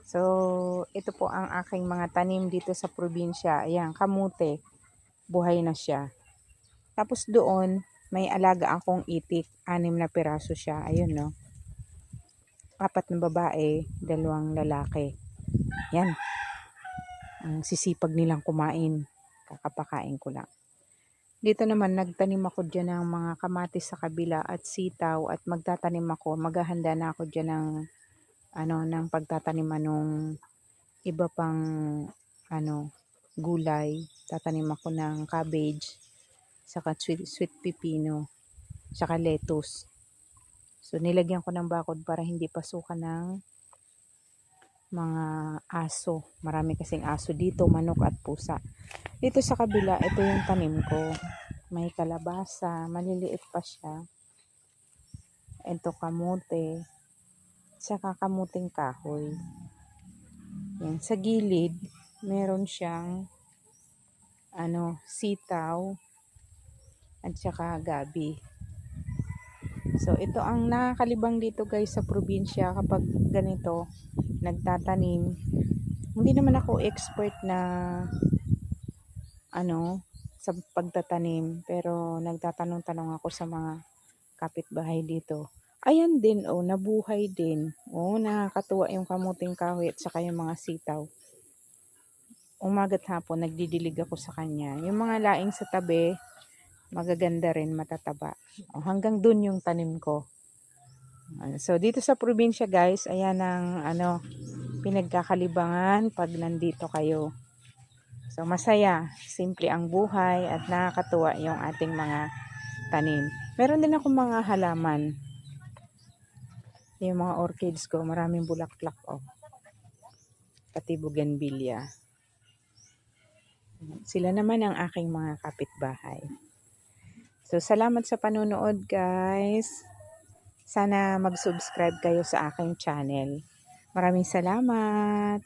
So, ito po ang aking mga tanim dito sa probinsya. Ayan, kamote. Buhay na siya. Tapos doon, may alaga akong itik. 6 na piraso siya. Ayun, no. 4 na babae, 2 lalaki. Yan. Ang sisipag nilang kumain. Kakapakain ko lang. Dito naman, nagtanim ako dyan ng mga kamatis sa kabila at sitaw at magtatanim ako. Maghahanda na ako dyan ng pagtataniman ng iba pang gulay. Tatanim ako ng cabbage, saka sweet pepino, saka lettuce. So, nilagyan ko ng bakod para hindi pasukan ng mga aso. Marami kasing aso dito, manok at pusa. Dito sa kabila, ito yung tanim ko. May kalabasa, maliliit pa siya. Ito kamote, saka kamuting kahoy. Yan. Sa gilid, meron siyang sitaw at saka gabi. So, ito ang nakakalibang dito guys sa probinsya kapag ganito, nagtatanim. Hindi naman ako expert na sa pagtatanim, pero nagtatanong-tanong ako sa mga kapitbahay dito. Ayan din, nabuhay din. Nakakatuwa yung kamuting kahoy at saka yung mga sitaw. Umaga't hapon, nagdidilig ako sa kanya. Yung mga laing sa tabi, magaganda rin, matataba. Hanggang dun yung tanim ko. So, dito sa probinsya guys, ayan ang pinagkakalibangan pag nandito kayo. So, masaya, simple ang buhay at nakakatuwa yung ating mga tanim. Meron din ako mga halaman. Yung mga orchids ko, maraming bulaklak pati bougainvillea. Sila naman ang aking mga kapitbahay. So, salamat sa panonood guys. Sana mag-subscribe kayo sa aking channel. Maraming salamat.